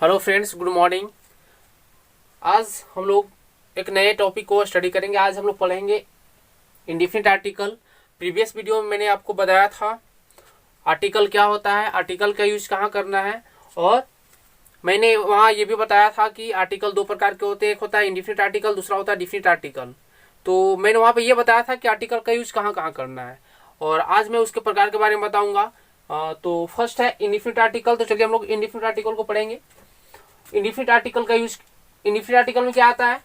Hello friends, good morning. आज हम लोग एक नए टॉपिक को स्टडी करेंगे। आज हम लोग पढ़ेंगे इंडेफिनिट आर्टिकल। प्रीवियस वीडियो में मैंने आपको बताया था आर्टिकल क्या होता है, आर्टिकल का यूज कहाँ करना है, और मैंने वहाँ ये भी बताया था कि आर्टिकल दो प्रकार के होते हैं, एक होता है इंडेफिनिट आर्टिकल, दूसरा होता है डेफिनिट आर्टिकल। तो मैंने वहाँ पे ये बताया था कि आर्टिकल का यूज कहाँ कहाँ करना है, और आज मैं उसके प्रकार के बारे में बताऊंगा। तो फर्स्ट है इंडेफिनिट आर्टिकल। तो चलिए हम लोग इंडेफिनिट आर्टिकल को पढ़ेंगे। इंडेफिनिट आर्टिकल का यूज, इंडेफिनिट आर्टिकल में क्या आता है,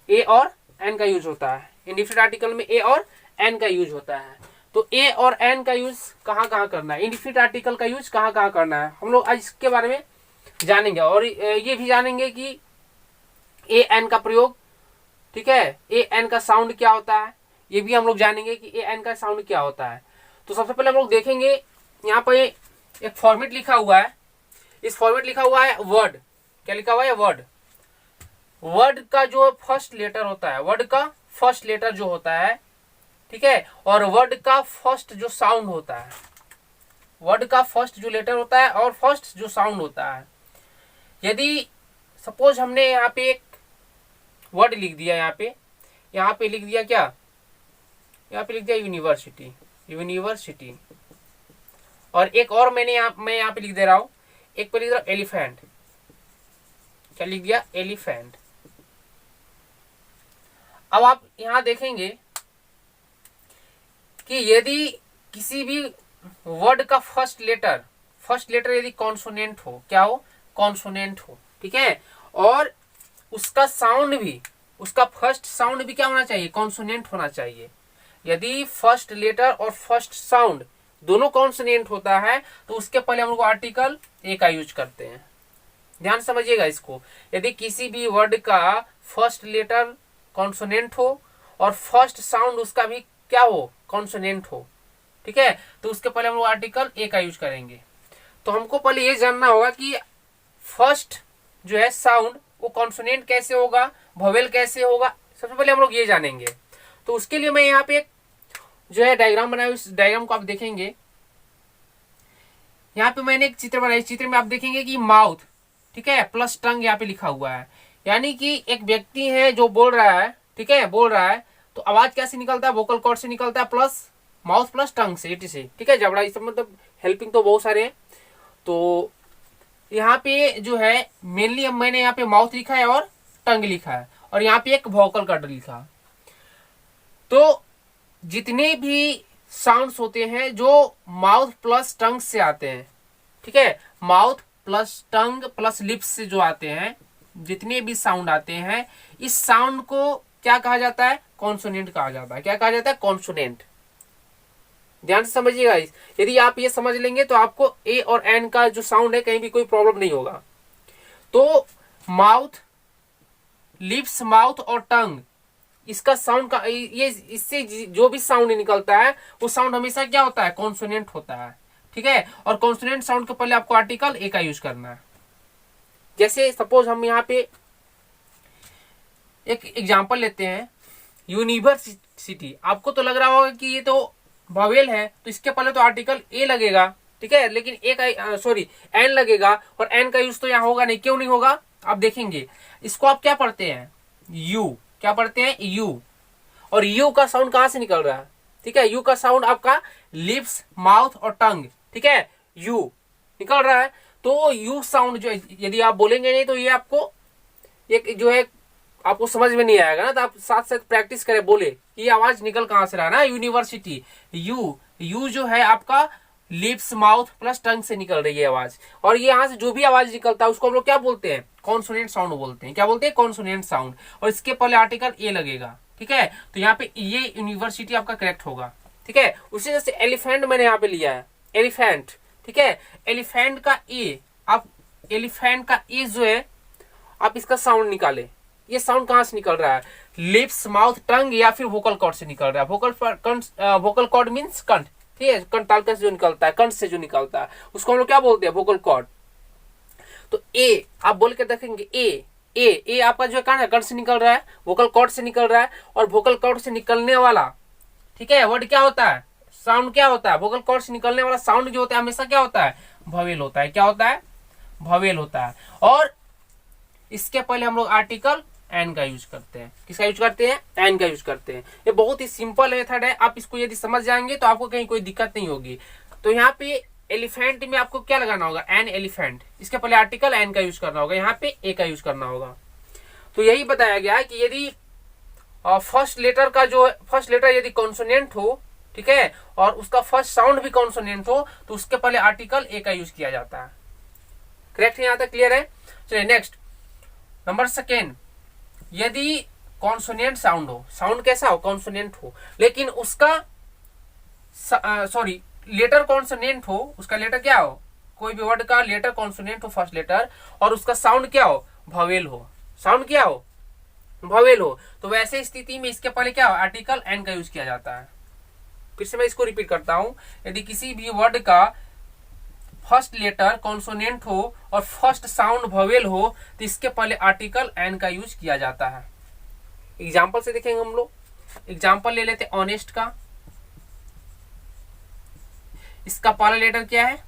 ए और एन का यूज होता है। इंडेफिनिट आर्टिकल में ए और एन का यूज होता है। तो ए और एन का यूज कहाँ कहाँ करना है, इंडेफिनिट आर्टिकल का यूज कहाँ कहाँ करना है, हम लोग आज इसके बारे में जानेंगे। और ये भी जानेंगे कि ए एन का प्रयोग, ठीक है, ए एन का साउंड क्या होता है, ये भी हम लोग जानेंगे कि ए एन का साउंड क्या होता है। तो सबसे पहले हम लोग देखेंगे, यहाँ पे एक फॉर्मेट लिखा हुआ है। इस फॉर्मेट लिखा हुआ है वर्ड। क्या लिखा हुआ है? वर्ड। वर्ड का जो फर्स्ट लेटर होता है, वर्ड का फर्स्ट लेटर जो होता है, ठीक है, और वर्ड का फर्स्ट जो साउंड होता है, वर्ड का फर्स्ट जो लेटर होता है और फर्स्ट जो साउंड होता है। यदि सपोज हमने यहाँ पे एक वर्ड लिख दिया, यहाँ पे लिख दिया क्या, यहाँ पे लिख दिया यूनिवर्सिटी, यूनिवर्सिटी, और एक और मैं यहाँ पे लिख दे रहा हूं, एक पे लिख दे रहा हूं एलिफेंट। क्या लिख दिया? एलिफेंट। अब आप यहां देखेंगे कि यदि किसी भी वर्ड का फर्स्ट लेटर यदि कॉन्सोनेंट हो, क्या हो? कॉन्सोनेंट हो, ठीक है, और उसका साउंड भी, उसका फर्स्ट साउंड भी क्या होना चाहिए? कॉन्सोनेंट होना चाहिए। यदि फर्स्ट लेटर और फर्स्ट साउंड दोनों कॉन्सोनेंट होता है तो उसके पहले हम लोग आर्टिकल ए का यूज करते हैं। ध्यान समझिएगा इसको। यदि किसी भी वर्ड का फर्स्ट लेटर कॉन्सोनेंट हो और फर्स्ट साउंड उसका भी क्या हो? कॉन्सोनेंट हो, ठीक है, तो उसके पहले हम लोग आर्टिकल ए का यूज करेंगे। तो हमको पहले ये जानना होगा कि फर्स्ट जो है साउंड वो कॉन्सोनेंट कैसे होगा, वोवेल कैसे होगा, सबसे पहले हम लोग ये जानेंगे। तो उसके लिए मैं यहाँ पे एक जो है डायग्राम बनाया, उस डायग्राम को आप देखेंगे। यहाँ पे मैंने एक चित्र बनाया, इस चित्र में आप देखेंगे कि माउथ, ठीक है, प्लस टंग यहाँ पे लिखा हुआ है। यानी कि एक व्यक्ति है जो बोल रहा है, ठीक है, बोल रहा है, तो आवाज कैसे निकलता है? वोकल कॉर्ड से निकलता है, प्लस माउथ प्लस टंग से, इट से, ठीक है, जबड़ा, इस मतलब हेल्पिंग तो बहुत सारे हैं। तो यहाँ पे जो है मेनली मैंने यहाँ पे माउथ लिखा है और टंग लिखा है, और यहाँ पे एक वोकल कॉर्ड लिखा। तो जितने भी साउंड्स होते हैं जो माउथ प्लस टंग से आते हैं, ठीक है, माउथ प्लस टंग प्लस लिप्स से जो आते हैं, जितने भी साउंड आते हैं, इस साउंड को क्या कहा जाता है? कॉन्सोनेंट कहा जाता है। क्या कहा जाता है? कॉन्सोनेंट। ध्यान से समझिएगा। यदि आप ये समझ लेंगे तो आपको ए और एन का जो साउंड है कहीं भी कोई प्रॉब्लम नहीं होगा। तो माउथ, लिप्स, माउथ और टंग, इसका साउंड का ये, इससे जो भी साउंड निकलता है वो साउंड हमेशा क्या होता है? कॉन्सोनेंट होता है, ठीक है, और कॉन्सोनेंट साउंड के पहले आपको आर्टिकल ए का यूज करना है। जैसे सपोज हम यहाँ पे एक एग्जांपल लेते हैं, यूनिवर्सिटी। आपको तो लग रहा होगा कि ये तो वोवेल है, तो इसके पहले तो आर्टिकल ए लगेगा, ठीक है, लेकिन ए का सॉरी एन लगेगा, और एन का यूज तो यहाँ होगा नहीं। क्यों नहीं होगा? आप देखेंगे। इसको आप क्या पढ़ते हैं? यू। क्या पढ़ते हैं? यू। और यू का साउंड कहां से निकल रहा है? ठीक है, यू का साउंड आपका लिप्स, माउथ और टंग, ठीक है, यू निकल रहा है। तो यू साउंड जो यदि आप बोलेंगे नहीं तो ये आपको एक जो है आपको समझ में नहीं आएगा ना। तो आप साथ साथ प्रैक्टिस करें, बोले कि ये आवाज निकल कहां से रहा है ना, यूनिवर्सिटी, यू। यू जो है आपका लिप्स, माउथ प्लस टंग से निकल रही है आवाज, और ये यहाँ से जो भी आवाज निकलता है उसको हम लोग क्या बोलते हैं? कॉन्सोनेंट साउंड बोलते हैं। क्या बोलते हैं? Consonant sound. और इसके पहले आर्टिकल ए लगेगा, ठीक है, तो यहाँ पे ये यूनिवर्सिटी आपका करेक्ट होगा, ठीक है। उसी जैसे एलिफेंट मैंने यहाँ पे लिया है, एलिफेंट, ठीक है, एलिफेंट का ए, आप एलिफेंट का ए जो है आप इसका साउंड निकाले। ये साउंड कहां से निकल रहा है? लिप्स, माउथ, टंग या फिर वोकल कॉर्ड से निकल रहा है। वोकल कॉर्ड मीन्स कंठ, ठीक है, कंठाल से जो निकलता है, कंठ से जो निकलता है उसको हम लोग क्या बोलते हैं? Vocal cord. तो ए आप बोल के देखेंगे, ए आपका जो है कंठ से निकल रहा है, वोकल कॉर्ड से निकल रहा है, और वोकल कॉर्ड से निकलने वाला, ठीक है, वर्ड क्या होता है? साउंड क्या होता है? वोकल कॉर्ड से निकलने वाला साउंड जो होता है हमेशा क्या होता है? वोवेल होता है। क्या होता है? वोवेल होता है। और इसके पहले हम लोग आर्टिकल एन का यूज करते हैं। किसका यूज करते हैं? एन का यूज करते हैं। ये बहुत ही सिंपल मेथड है, आप इसको यदि समझ जाएंगे तो आपको कहीं कोई दिक्कत नहीं होगी। तो यहाँ पे एलिफेंट में आपको क्या लगाना होगा? An elephant. इसके पहले आर्टिकल एन का यूज करना होगा, यहाँ पे ए का यूज करना होगा। तो यही बताया गया है कि यदि फर्स्ट लेटर का जो फर्स्ट लेटर यदि कॉन्सोनेंट हो, ठीक है, और उसका फर्स्ट साउंड भी कॉन्सोनेंट हो, तो उसके पहले आर्टिकल ए का यूज किया जाता है। करेक्ट है? यहाँ तक क्लियर है? चलिए नेक्स्ट, नंबर सेकेंड, यदि कॉन्सोनेंट साउंड हो, साउंड कैसा हो? कॉन्सोनेंट हो, लेकिन उसका लेटर कॉन्सोनेंट हो, उसका लेटर क्या हो? कोई भी वर्ड का लेटर कॉन्सोनेंट हो फर्स्ट लेटर, और उसका साउंड क्या हो? वोवेल हो। साउंड क्या हो? वोवेल हो। तो वैसे स्थिति में इसके पहले क्या हो? आर्टिकल एन का यूज किया जाता है। फिर से मैं इसको रिपीट करता हूं, यदि किसी भी वर्ड का फर्स्ट लेटर कॉन्सोनेंट हो और फर्स्ट साउंड वोवेल हो, तो इसके पहले आर्टिकल एन का यूज किया जाता है। एग्जाम्पल से देखेंगे हम लोग। एग्जाम्पल ले लेते ऑनेस्ट का। इसका पहला लेटर क्या है?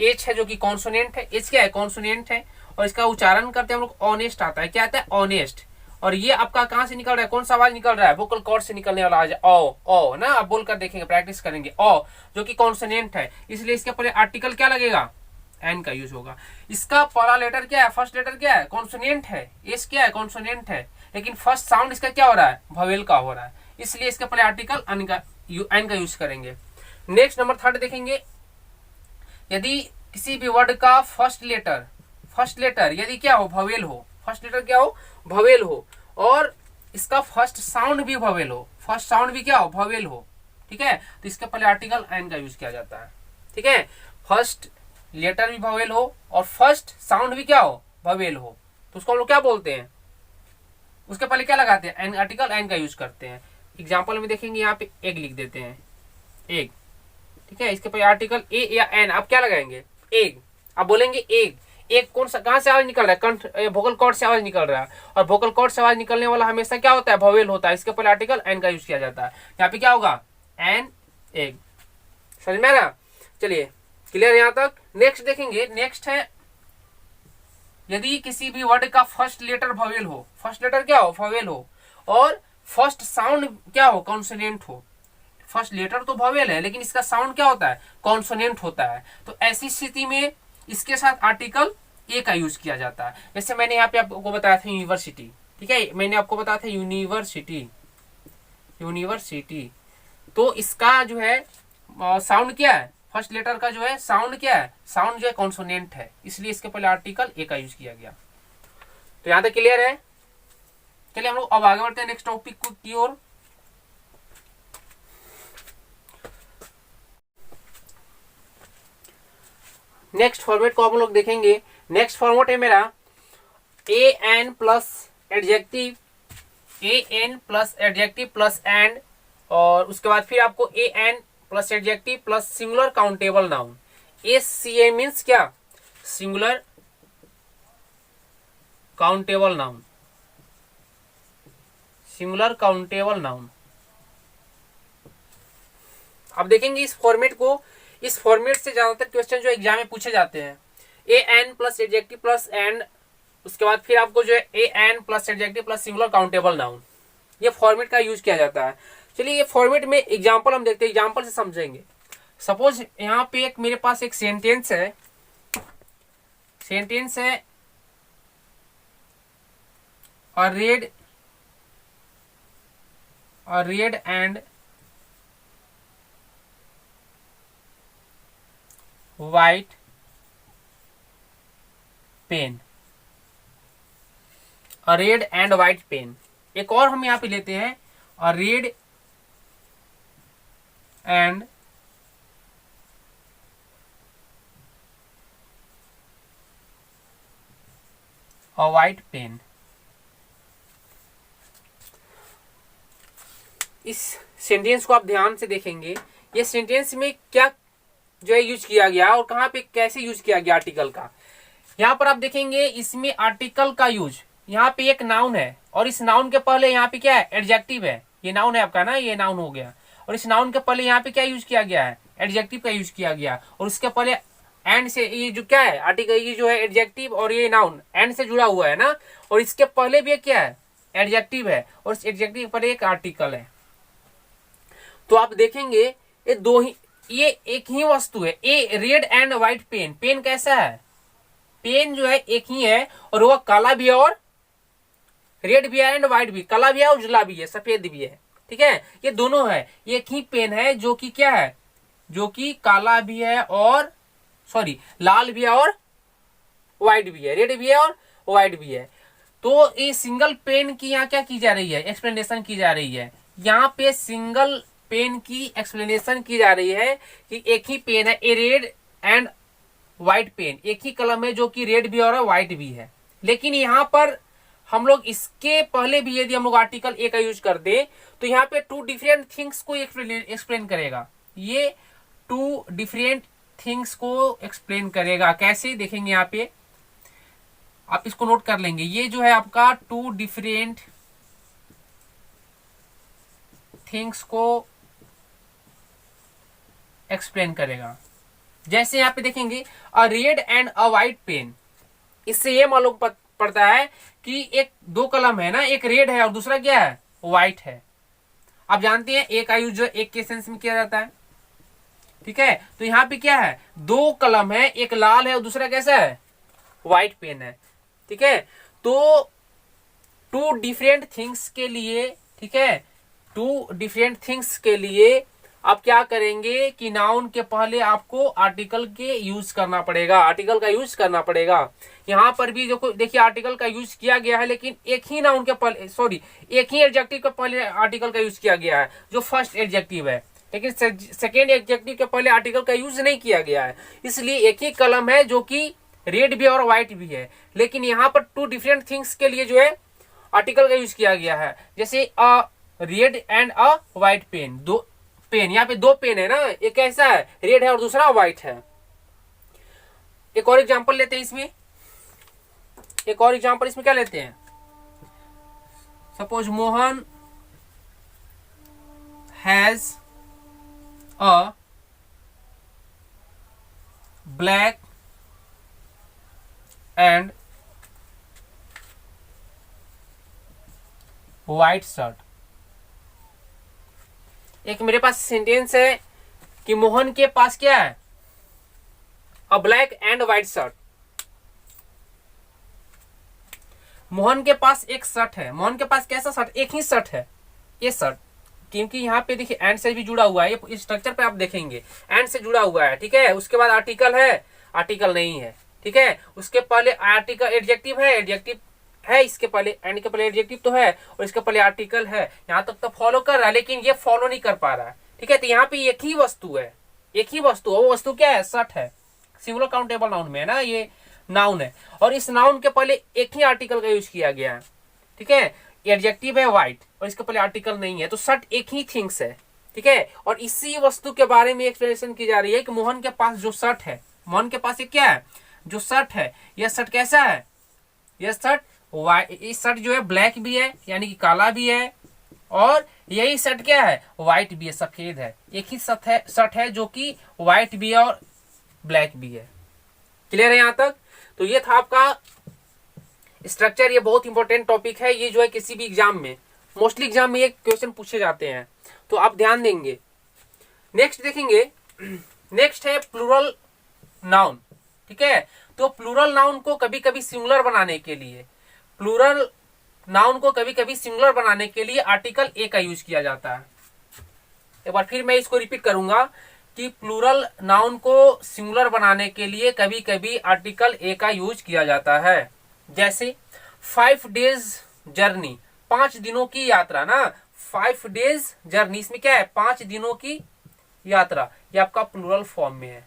एच है, जो कि कॉन्सोनेंट है। एच क्या है? कॉन्सोनेंट है। और इसका उच्चारण करते हैं हम लोग ऑनेस्ट आता है। क्या आता है? ऑनेस्ट। और ये आपका कहां से निकल रहा है? कौन सा आवाज निकल रहा है? वोकल कॉर्ड से निकलने वाला आवाज ओ ओ ना। आप बोलकर देखेंगे, प्रैक्टिस करेंगे। ओ जो कि कॉन्सोनेंट है, इसलिए इसके पहले आर्टिकल क्या लगेगा? एन का यूज होगा। इसका पहला लेटर क्या है? फर्स्ट लेटर क्या है? कॉन्सोनेंट है। एस क्या है? कॉन्सोनेंट है, लेकिन फर्स्ट साउंड इसका क्या हो रहा है? वोवेल का हो रहा है, इसलिए इसके पहले आर्टिकल एन का यूज करेंगे। नेक्स्ट नंबर थर्ड देखेंगे, यदि किसी भी वर्ड का फर्स्ट लेटर यदि क्या हो? वोवेल हो। फर्स्ट लेटर क्या हो? वोवेल हो, और इसका फर्स्ट साउंड भी वोवेल हो। फर्स्ट साउंड भी क्या हो? वोवेल हो, ठीक है। तो इसके पहले आर्टिकल एन का यूज किया जाता है, ठीक है। फर्स्ट लेटर भी वोवेल हो और फर्स्ट साउंड भी क्या हो? वोवेल हो, तो उसको हम लोग क्या बोलते हैं? उसके पहले क्या लगाते हैं? एन, आर्टिकल एन का यूज करते हैं। एग्जाम्पल में देखेंगे, यहाँ पे एग लिख देते हैं, एग, ठीक है। इसके पहले आर्टिकल ए या एन, आप क्या लगाएंगे? एग। आप बोलेंगे एग। एक कौन सा, कहां से आवाज निकल रहा है? कंठ, वोकल कॉर्ड से आवाज निकल रहा है, और वोकल कॉर्ड से आवाज निकलने वाला हमेशा क्या होता है? वोवेल होता है। इसके पहले आर्टिकल एन का यूज किया जाता है। यहाँ पे क्या होगा? An, egg. समझ में आ रहा? चलिए क्लियर यहाँ तक। नेक्स्ट देखेंगे, नेक्स्ट है, यदि किसी भी वर्ड का फर्स्ट लेटर वोवेल हो, फर्स्ट लेटर क्या हो? वोवेल हो, और फर्स्ट साउंड क्या हो? कॉन्सोनेंट हो। फर्स्ट लेटर तो वोवेल है, लेकिन इसका साउंड क्या होता है? कॉन्सोनेंट होता है। तो ऐसी स्थिति में इसके साथ आर्टिकल ए का यूज किया जाता है। जैसे मैंने यहाँ पे आपको बताया था यूनिवर्सिटी, ठीक है। मैंने आपको बताया था यूनिवर्सिटी, तो इसका जो है साउंड क्या है? फर्स्ट लेटर का जो है साउंड क्या है? साउंड जो है कॉन्सोनेंट है, इसलिए इसके पहले आर्टिकल ए का यूज किया गया। तो यहां तक क्लियर है? चलिए हम लोग अब आगे बढ़ते हैं नेक्स्ट टॉपिक की ओर। नेक्स्ट फॉर्मेट को आप लोग देखेंगे। नेक्स्ट फॉर्मेट है मेरा a an plus adjective, plus and, और उसके बाद फिर आपको a an plus adjective plus singular countable noun. SCA means क्या? Singular countable noun, singular countable noun. अब देखेंगे इस फॉर्मेट को, इस फॉर्मेट से ज्यादातर क्वेश्चन जो एग्जाम में पूछे जाते हैं। A an plus adjective plus and, उसके बाद फिर आपको जो है a an plus adjective plus singular countable noun, ये फॉर्मेट का यूज किया जाता है। चलिए ये फॉर्मेट में एग्जांपल हम देखते हैं, एग्जांपल से समझेंगे। सपोज यहाँ पे एक मेरे पास एक सेंटेंस है, a red and white pen, a red and white pen। एक और हम यहाँ पे लेते हैं, a red and a white pen। इस सेंटेंस को आप ध्यान से देखेंगे, ये सेंटेंस में क्या जो है यूज किया गया और कहाँ पे कैसे यूज किया गया आर्टिकल का। यहाँ पर आप देखेंगे इसमें आर्टिकल का यूज, यहाँ पे एक नाउन है और इस नाउन के पहले यहाँ पे क्या है? एडजेक्टिव है। ये नाउन है आपका ना, ये नाउन हो गया, और इस नाउन के पहले यहाँ पे क्या यूज किया गया है? एडजेक्टिव का यूज किया गया, और उसके पहले एंड से, ये जो क्या है आर्टिकल, ये जो है एडजेक्टिव और ये नाउन एंड से जुड़ा हुआ है ना, और इसके पहले भी क्या है एडजेक्टिव है और इस एडजेक्टिव पर एक आर्टिकल है। तो आप देखेंगे ये दो ही, ये एक ही वस्तु है। A red and white pen, pen कैसा है, पेन जो है एक ही है और वह काला भी है और रेड भी है एंड व्हाइट भी, काला भी है उजला भी है सफेद भी है, ठीक है, ये दोनों है। एक ही पेन है जो कि क्या है, जो कि काला भी है और सॉरी लाल भी है और व्हाइट भी है, रेड भी है और व्हाइट भी है। तो ये सिंगल पेन की यहाँ क्या की जा रही है, एक्सप्लेनेशन की जा रही है। यहाँ पे सिंगल पेन की एक्सप्लेनेशन की जा रही है कि एक ही पेन है, a red and white pen, एक ही कलम है जो कि रेड भी और व्हाइट भी है। लेकिन यहाँ पर हम लोग इसके पहले भी यदि हम लोग आर्टिकल ए का यूज कर दे तो यहाँ पे टू डिफरेंट थिंग्स को एक्सप्लेन करेगा। ये टू डिफरेंट थिंग्स को एक्सप्लेन करेगा। कैसे देखेंगे यहाँ पे, आप इसको नोट कर लेंगे। ये जो है आपका टू डिफरेंट थिंग्स को एक्सप्लेन करेगा। जैसे यहाँ पे देखेंगे a red and a white pen, इससे ये मालूम पड़ता है कि एक दो कलम है ना, एक रेड है और दूसरा क्या है व्हाइट है। आप जानते हैं एक का यूज जो एक के सेंस में किया जाता है, ठीक है। तो यहाँ पे क्या है, दो कलम है, एक लाल है और दूसरा कैसा है व्हाइट पेन है, ठीक है। तो टू डिफरेंट थिंग्स के लिए, ठीक है, टू डिफरेंट थिंग्स के लिए आप क्या करेंगे कि नाउन के पहले आपको आर्टिकल के यूज करना पड़ेगा, आर्टिकल का यूज करना पड़ेगा। यहाँ पर भी देखो देखिए आर्टिकल का यूज किया गया है, लेकिन एक ही नाउन के पहले सॉरी एक ही एडजेक्टिव के पहले आर्टिकल का यूज किया गया है जो फर्स्ट एडजेक्टिव है, लेकिन सेकेंड एडजेक्टिव के पहले आर्टिकल का यूज नहीं किया गया है। इसलिए एक ही कलम है जो कि रेड भी और व्हाइट भी है, लेकिन यहाँ पर टू डिफरेंट थिंग्स के लिए जो है आर्टिकल का यूज किया गया है। जैसे a red and a white pen, दो पेन, यहाँ पे दो पेन है ना, एक कैसा है रेड है और दूसरा व्हाइट है। एक और एग्जांपल लेते हैं इसमें, एक और एग्जांपल इसमें क्या लेते हैं, suppose Mohan has a black and white shirt. एक मेरे पास सेंटेंस है कि मोहन के पास क्या है अ black and white shirt. Mohan के पास एक शर्ट है, मोहन के पास कैसा शर्ट, एक ही शर्ट है ये शर्ट, क्योंकि यहाँ पे देखिए एंड से भी जुड़ा हुआ है, ये स्ट्रक्चर पे आप देखेंगे एंड से जुड़ा हुआ है, ठीक है। उसके बाद आर्टिकल है, आर्टिकल नहीं है, ठीक है। उसके पहले आर्टिकल एडजेक्टिव है, एडजेक्टिव है, इसके पहले एंड के पहले एडजेक्टिव तो है और इसके पहले आर्टिकल है। यहाँ तक तो फॉलो कर रहा है, लेकिन ये फॉलो नहीं कर पा रहा है, ठीक है। तो यहाँ पे एक ही वस्तु है, एक ही वस्तु, वो वस्तु क्या है शर्ट है, सिंगुलर काउंटेबल नाउन में है ना, ये नाउन है और इस नाउन के पहले एक ही आर्टिकल का यूज किया गया है, ठीक है। एडजेक्टिव है व्हाइट और इसके पहले आर्टिकल नहीं है, तो शर्ट एक ही थिंग्स है, ठीक है। और इसी वस्तु के बारे में एक्सप्लेनेशन की जा रही है कि मोहन के पास जो शर्ट है, मोहन के पास ये क्या है जो शर्ट है, यह शर्ट कैसा है, यह शर्ट इस शर्ट जो है ब्लैक भी है यानी कि काला भी है और यही शर्ट क्या है व्हाइट भी है, सफेद है। एक ही शर्ट है जो कि व्हाइट भी है और ब्लैक भी है। क्लियर है यहाँ तक। तो ये था आपका स्ट्रक्चर, ये बहुत इंपॉर्टेंट टॉपिक है। ये जो है किसी भी एग्जाम में, मोस्टली एग्जाम में ये क्वेश्चन पूछे जाते हैं, तो आप ध्यान देंगे। नेक्स्ट देखेंगे, नेक्स्ट है प्लूरल नाउन, ठीक है। तो प्लूरल नाउन को कभी कभी सिंगुलर बनाने के लिए, प्लूरल नाउन को कभी कभी सिंगुलर बनाने के लिए आर्टिकल ए का यूज किया जाता है। एक बार फिर मैं इसको रिपीट करूंगा कि प्लूरल नाउन को सिंगुलर बनाने के लिए कभी कभी आर्टिकल ए का यूज किया जाता है। जैसे 5 days जर्नी, 5 दिनों की यात्रा ना, 5 days जर्नी, इसमें क्या है 5 दिनों की यात्रा, ये आपका प्लूरल फॉर्म में है,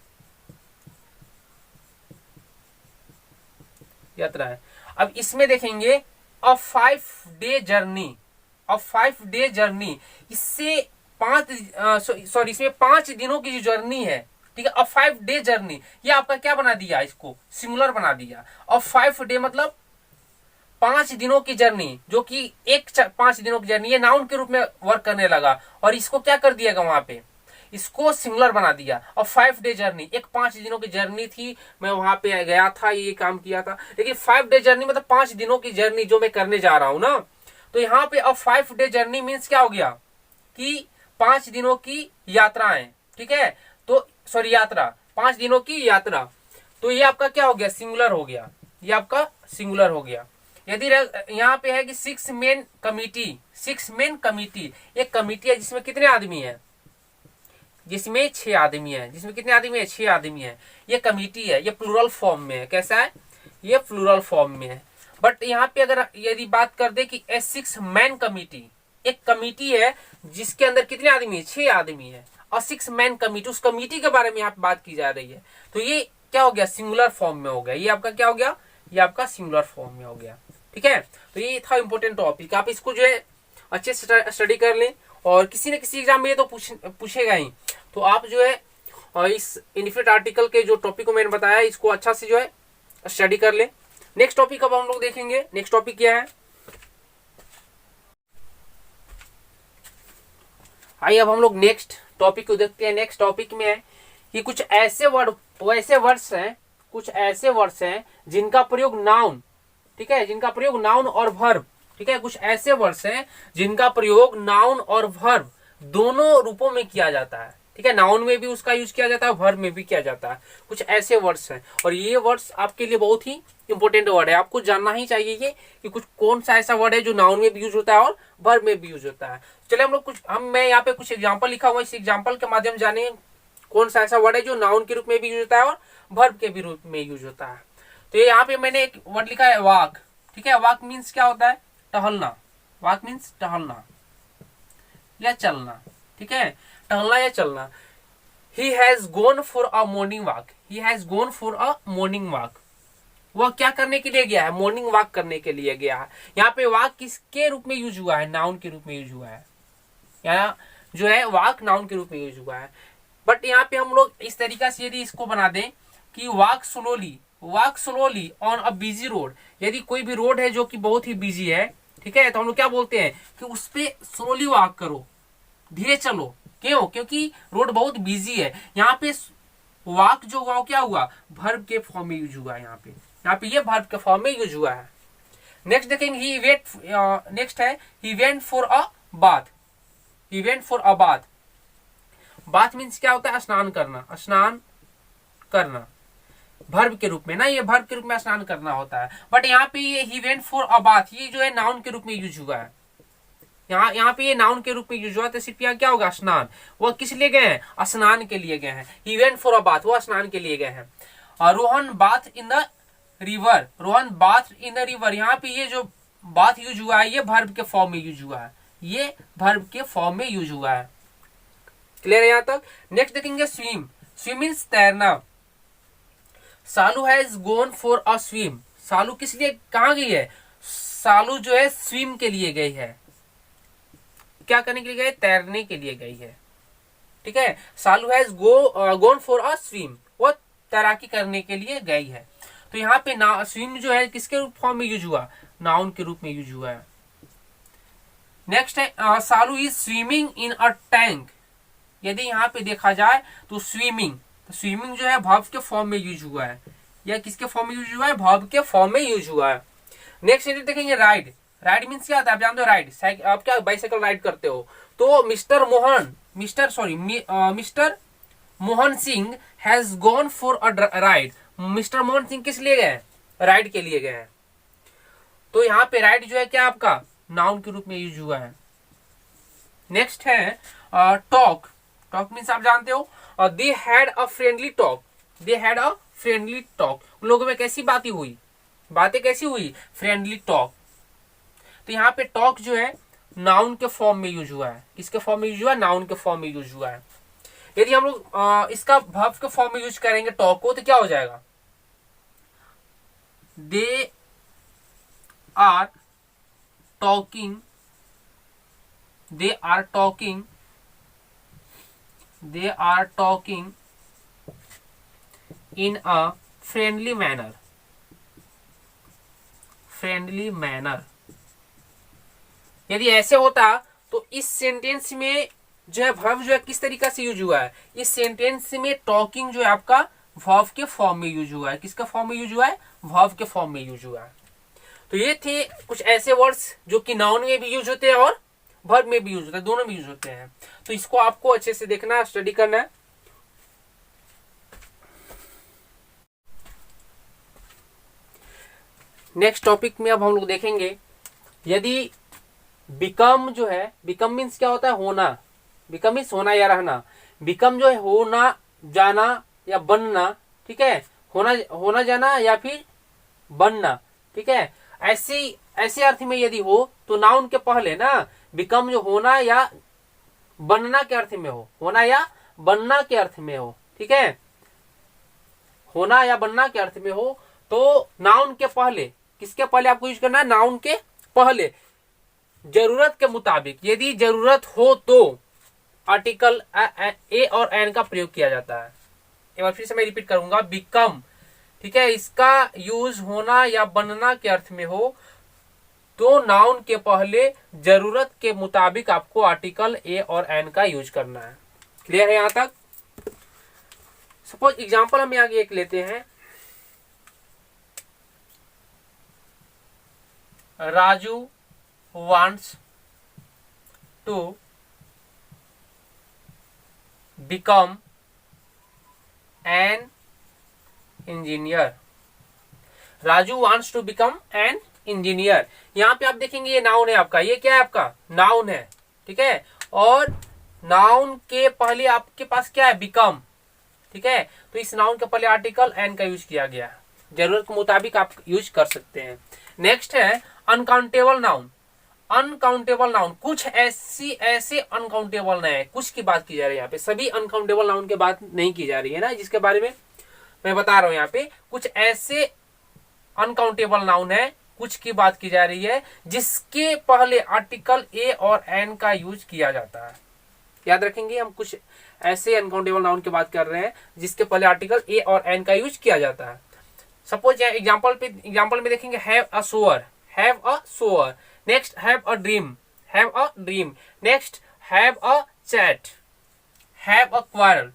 यात्रा है। अब इसमें देखेंगे अ 5 day जर्नी, अ 5 day जर्नी, इससे इसमें 5 दिनों की जो जर्नी है, ठीक है। अ 5 day जर्नी, ये आपका क्या बना दिया, इसको सिंगुलर बना दिया। अ 5 day मतलब 5 दिनों की जर्नी, जो कि 5 दिनों की जर्नी, ये नाउन के रूप में वर्क करने लगा और इसको क्या कर दिएगा वहां पे, इसको सिंगुलर बना दिया। और 5 डे जर्नी, एक 5 दिनों की जर्नी थी, मैं वहां पे गया था, ये काम किया था, लेकिन 5 डे जर्नी मतलब 5 दिनों की जर्नी जो मैं करने जा रहा हूं ना। तो यहाँ पे अब 5 डे जर्नी मीन्स क्या हो गया कि 5 दिनों की यात्राएं, ठीक है। तो सॉरी यात्रा, 5 दिनों की यात्रा। तो ये आपका क्या हो गया, सिंगुलर हो गया, ये आपका सिंगुलर हो गया। यदि यहाँ पे है कि 6 मेन कमिटी, 6 मेन कमिटी, एक कमिटी है जिसमें कितने आदमी है, जिसमें 6 आदमी है, जिसमें कितने आदमी है, 6 आदमी है। ये कमिटी है, ये प्लूरल फॉर्म में है, कैसा है, ये प्लूरल फॉर्म में है। बट यहाँ पे अगर यदि बात कर दे कि ए 6 मैन कमिटी, एक कमिटी है जिसके अंदर कितने आदमी है, 6 आदमी है, और 6 मैन कमिटी, उस कमिटी के बारे में यहाँ पे बात की जा रही है। तो ये क्या हो गया, सिंगुलर फॉर्म में हो गया, ये आपका क्या हो गया, ये आपका सिंगुलर फॉर्म में हो गया, ठीक है। तो ये था इंपॉर्टेंट टॉपिक, आप इसको जो है अच्छे से स्टडी कर लें, और किसी न किसी एग्जाम में ये तो पूछेगा ही। तो आप जो है इस इंडिफिनिट आर्टिकल के जो टॉपिक को मैंने बताया इसको अच्छा से जो है स्टडी कर ले। नेक्स्ट टॉपिक अब हम लोग देखेंगे, नेक्स्ट टॉपिक क्या है, आइए अब हम लोग नेक्स्ट टॉपिक को देखते हैं। नेक्स्ट टॉपिक में है कि कुछ ऐसे वर्ड्स हैं, कुछ ऐसे वर्ड्स हैं जिनका प्रयोग नाउन, ठीक है, जिनका प्रयोग नाउन और वर्ब, ठीक है, कुछ ऐसे वर्ड्स हैं जिनका प्रयोग नाउन और वर्ब दोनों रूपों में किया जाता है, ठीक है, नाउन में भी उसका यूज किया जाता है, वर्ब में भी किया जाता है। कुछ ऐसे वर्ड्स हैं, और ये वर्ड्स आपके लिए बहुत ही इंपॉर्टेंट वर्ड है, आपको जानना ही चाहिए ये कि कुछ कौन सा ऐसा वर्ड है जो नाउन में भी यूज होता है और वर्ब में भी यूज होता है। चलिए हम लोग कुछ, मैं यहाँ पे कुछ एग्जाम्पल लिखा हुआ है, इस एग्जाम्पल के माध्यम जाने कौन सा ऐसा वर्ड है जो नाउन के रूप में भी यूज होता है और वर्ब के भी रूप में यूज होता है। तो ये यहाँ पे मैंने एक वर्ड लिखा है वॉक, ठीक है, वॉक मीन्स क्या होता है, टहलना, वॉक मीन्स टहलना या चलना, ठीक है, टहलना या चलना। He has gone for a morning walk. He has gone for a morning walk. वह क्या करने के लिए गया है, मॉर्निंग वॉक करने के लिए गया है। यहाँ पे वॉक किसके रूप में यूज हुआ है, नाउन के रूप में यूज हुआ है, यहाँ जो है वॉक नाउन के रूप में यूज हुआ है। बट यहाँ पे हम लोग इस तरीका से यदि इसको बना दें कि walk slowly on a busy road, यदि कोई भी रोड है जो कि बहुत ही बिजी है, ठीक है, तो हम लोग क्या बोलते हैं कि उस पर स्लोली वॉक करो, धीरे चलो। क्यों, क्योंकि रोड बहुत बिजी है। यहाँ पे वॉक जो हुआ क्या हुआ, वर्ब के फॉर्म में यूज हुआ है, यहाँ पे ये वर्ब के फॉर्म में यूज हुआ है। नेक्स्ट देखेंगे, नेक्स्ट है he went for a bath, he went for a bath. Bath means क्या होता है, स्नान करना, स्नान करना वर्ब के रूप में ना, ये वर्ब के रूप में स्नान करना होता है। बट यहाँ पे ये he went for a bath, ये जो है नाउन के रूप में यूज हुआ है, यहाँ पे ये नाउन के रूप में यूज हुआ, तो सिर्फ यहाँ क्या होगा, स्नान। वह किस लिए गए हैं, स्नान के लिए गए हैं। He went for a bath, वह स्नान के लिए गए हैं। और Rohan bath in the river, Rohan bath in the river, यहाँ पे ये जो बाथ यूज हुआ है ये वर्ब के फॉर्म में यूज हुआ है, ये वर्ब के फॉर्म में यूज हुआ है। क्लियर है यहाँ तक। नेक्स्ट देखेंगे स्विम, स्विम मीन्स तैरना। Salu has gone for a swim, Salu किस लिए कहाँ गई है, सालू जो है स्विम के लिए गई है, क्या करने के लिए गए, तैरने के लिए गई है, ठीक है। Salu has gone for a swim, वो तैराकी करने के लिए गई है। तो यहाँ पे स्विम जो है किसके फॉर्म में यूज हुआ, नाउन के रूप में यूज हुआ है। नेक्स्ट है Salu is swimming in a tank. यदि यहाँ पे देखा जाए तो स्विमिंग, तो स्विमिंग जो है वर्ब के फॉर्म में यूज हुआ है, या किसके फॉर्म में यूज हुआ है, वर्ब के फॉर्म में यूज हुआ है। नेक्स्ट देखेंगे राइड, राइड मीन्स क्या होता है, आप जानते हो राइड, आप क्या बाइसाइकिल राइड करते हो। तो mister Mohan Singh has gone for a ride, mister Mohan Singh किस लिए गए, राइड के लिए गए हैं। तो यहाँ पे राइड जो है क्या आपका नाउन के रूप में यूज हुआ है। नेक्स्ट है टॉक, टॉक मीन्स आप जानते हो, they had a friendly talk, they had a friendly talk, उन लोगों में कैसी बातें हुई, बातें कैसी हुई, फ्रेंडली टॉक। तो यहाँ पे टॉक जो है नाउन के फॉर्म में यूज हुआ है, किसके फॉर्म में यूज हुआ है, नाउन के फॉर्म में यूज हुआ है। यदि हम लोग इसका वर्ब के फॉर्म में यूज करेंगे टॉक को, तो क्या हो जाएगा, they are talking, they are talking, they are talking in a friendly manner, friendly manner. यदि ऐसे होता तो इस सेंटेंस में जो है वर्ब जो है किस तरीका से यूज हुआ है, इस सेंटेंस में टॉकिंग जो है आपका वर्ब के फॉर्म में यूज हुआ है। किसका फॉर्म में यूज हुआ है, वर्ब के फॉर्म में यूज हुआ है। तो ये थे कुछ ऐसे वर्ड्स जो कि नाउन में भी यूज होते हैं और वर्ब में भी यूज होता है, दोनों में यूज होते हैं। तो इसको आपको अच्छे से देखना, स्टडी करना है। नेक्स्ट टॉपिक में अब हम लोग देखेंगे, यदि बिकम जो है, बिकम मीन्स क्या होता है, होना। बिकम मीन्स होना या रहना। बिकम जो है होना, जाना या बनना, ठीक है, होना जाना या फिर बनना, ठीक है। ऐसे अर्थ में यदि हो तो नाउन के पहले ना बिकम जो होना या बनना के अर्थ में हो, होना या बनना के अर्थ में हो, ठीक है, होना या बनना के अर्थ में हो, तो नाउन के पहले, किसके पहले आपको यूज करना है, नाउन के पहले जरूरत के मुताबिक, यदि जरूरत हो तो आर्टिकल ए और एन का प्रयोग किया जाता है। एक बार फिर से मैं रिपीट करूंगा, बिकम, ठीक है, इसका यूज होना या बनना के अर्थ में हो तो नाउन के पहले जरूरत के मुताबिक आपको आर्टिकल ए और एन का यूज करना है। क्लियर है यहां तक? सपोज एग्जांपल हम आगे एक लेते हैं, Raju wants to become an engineer। Raju wants to become an engineer। यहाँ पे आप देखेंगे ये नाउन है आपका, ये क्या है आपका, नाउन है, ठीक है, और नाउन के पहले आपके पास क्या है, बिकम, ठीक है। तो इस नाउन के पहले आर्टिकल एन का यूज किया गया, जरूरत के मुताबिक आप यूज कर सकते हैं। नेक्स्ट है अनकाउंटेबल नाउन। अनकाउंटेबल नाउन, कुछ ऐसे अनकाउंटेबल नहीं है, कुछ की बात की जा रही है यहाँ पे, सभी अनकाउंटेबल नाउन की बात नहीं की जा रही है ना, जिसके बारे में मैं बता रहा हूँ। यहाँ पे कुछ ऐसे अनकाउंटेबल नाउन है, कुछ की बात की जा रही है जिसके पहले आर्टिकल ए और एन का यूज किया जाता है। याद रखेंगे, हम कुछ ऐसे अनकाउंटेबल नाउन की बात कर रहे हैं जिसके पहले आर्टिकल ए और एन का यूज किया जाता है। सपोज एग्जांपल में देखेंगे, have a sore, have a sore. Next have a dream, have a dream. Next have a chat, have a quarrel,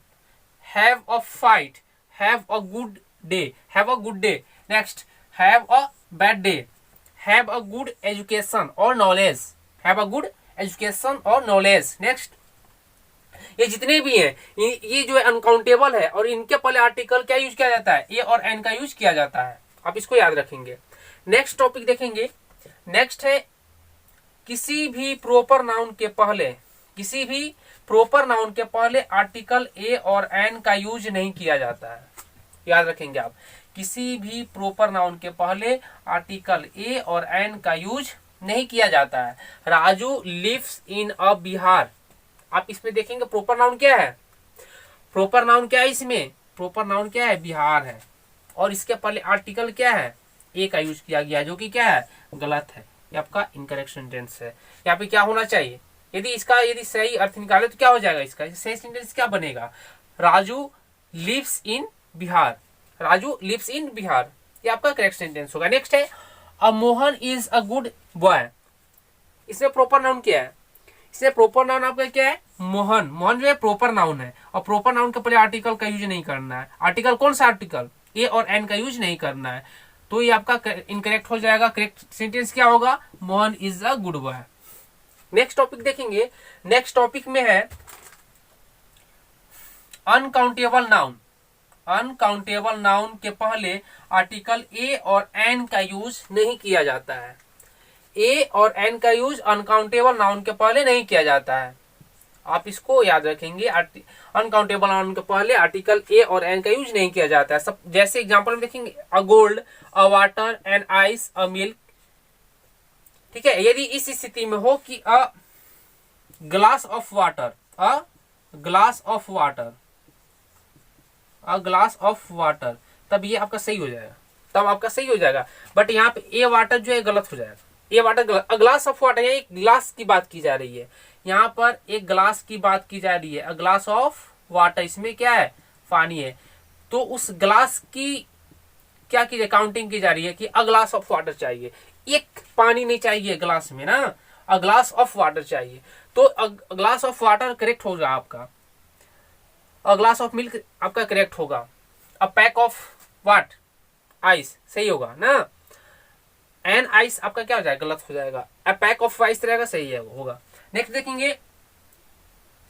have a fight, have a good day, have a good day. Next have a bad day, have a good education और knowledge, have a good education और knowledge. Next ये जितने भी हैं, ये जो है uncountable है और इनके पहले आर्टिकल क्या यूज किया जाता है, ए और एन का यूज किया जाता है। आप इसको याद रखेंगे। नेक्स्ट टॉपिक देखेंगे, नेक्स्ट है किसी भी प्रॉपर नाउन के पहले, किसी भी प्रॉपर नाउन के पहले आर्टिकल ए और एन का यूज नहीं किया जाता है। याद रखेंगे आप, किसी भी प्रॉपर नाउन के पहले आर्टिकल ए और एन का यूज नहीं किया जाता है। राजू लिव्स इन अ बिहार, आप इसमें देखेंगे प्रॉपर नाउन क्या है, प्रॉपर नाउन क्या है, इसमें प्रॉपर नाउन क्या है, बिहार है, और इसके पहले आर्टिकल क्या है, ए का यूज किया गया, जो कि क्या है, गलत है, ये आपका इनकरेक्ट सेंटेंस है। यहाँ पे क्या होना चाहिए, यदि सही अर्थ निकाले तो क्या हो जाएगा, इसका सही सेंटेंस क्या बनेगा, Raju lives in Bihar, Raju lives in Bihar, ये आपका करेक्ट सेंटेंस होगा। नेक्स्ट है a Mohan is a good boy. इसमें प्रॉपर नाउन क्या है, इसमें प्रॉपर नाउन आपका क्या है, मोहन। मोहन जो है प्रॉपर नाउन है और प्रॉपर नाउन के पहले आर्टिकल का यूज नहीं करना है। आर्टिकल कौन सा आर्टिकल, ए और एन का यूज नहीं करना है, तो ये आपका इनकरेक्ट हो जाएगा। करेक्ट सेंटेंस क्या होगा, Mohan is a good boy. Next topic देखेंगे, नेक्स्ट टॉपिक में है अनकाउंटेबल नाउन। अनकाउंटेबल नाउन के पहले आर्टिकल ए और एन का यूज नहीं किया जाता है। ए और एन का यूज अनकाउंटेबल नाउन के पहले नहीं किया जाता है, आप इसको याद रखेंगे। अनकाउंटेबल नाउन के पहले आर्टिकल ए और एन का यूज नहीं किया जाता है। सब जैसे एग्जांपल में देखेंगे, a gold, a water, an ice, a milk, ठीक है। यदि इस स्थिति में हो कि a glass of water, a glass of water, a glass of water, तब ये आपका सही हो जाएगा, तब आपका सही हो जाएगा। बट यहाँ पे ए वाटर जो है गलत हो जाएगा, ये water, a glass of water, एक ग्लास की बात की जा रही है, यहाँ पर एक ग्लास की बात की जा रही है, अ ग्लास ऑफ वाटर, इसमें क्या है, पानी है, तो उस ग्लास की क्या की काउंटिंग की जा रही है कि अ ग्लास ऑफ वाटर चाहिए, एक पानी नहीं चाहिए ग्लास में ना, अ ग्लास ऑफ वाटर चाहिए, तो a glass of water correct होगा आपका, अ ग्लास ऑफ मिल्क आपका करेक्ट होगा, a pack of what ice सही होगा ना, एन आइस आपका क्या हो जाएगा, गलत हो जाएगा, अ पैक ऑफ आइस रहेगा, सही है होगा। नेक्स्ट देखेंगे,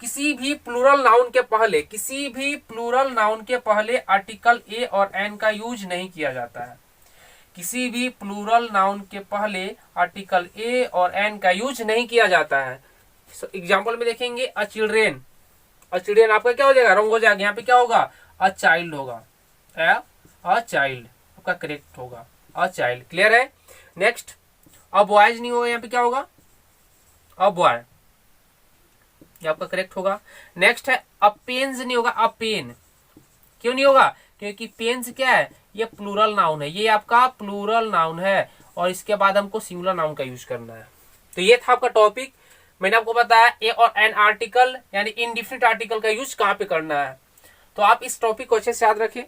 किसी भी प्लूरल नाउन के पहले, किसी भी प्लूरल नाउन के पहले आर्टिकल ए और एन का यूज नहीं किया जाता है, किसी भी प्लूरल नाउन के पहले आर्टिकल ए और एन का यूज नहीं किया जाता है। एग्जाम्पल में देखेंगे, अ चिल्ड्रेन, अ चिल्ड्रेन आपका क्या हो जाएगा, रॉन्ग हो जाएगा, यहाँ पे क्या होगा, अ चाइल्ड होगा, अ चाइल्ड आपका करेक्ट होगा, अ चाइल्ड। क्लियर है। नेक्स्ट, अ बॉयज नहीं होगा, यहाँ पे क्या होगा, अ बॉय, ये आपका करेक्ट होगा। नेक्स्ट है, अ पेन्स नहीं होगा, अ पेन, क्यों नहीं होगा, क्योंकि पेन्स क्या है, ये प्लूरल नाउन है, ये आपका प्लूरल नाउन है, और इसके बाद हमको सिंगुलर नाउन का यूज करना है। तो ये था आपका टॉपिक, मैंने आपको बताया ए और एन आर्टिकल यानी इनडिफिनिट आर्टिकल का यूज कहाँ पे करना है। तो आप इस टॉपिक को अच्छे से याद रखें।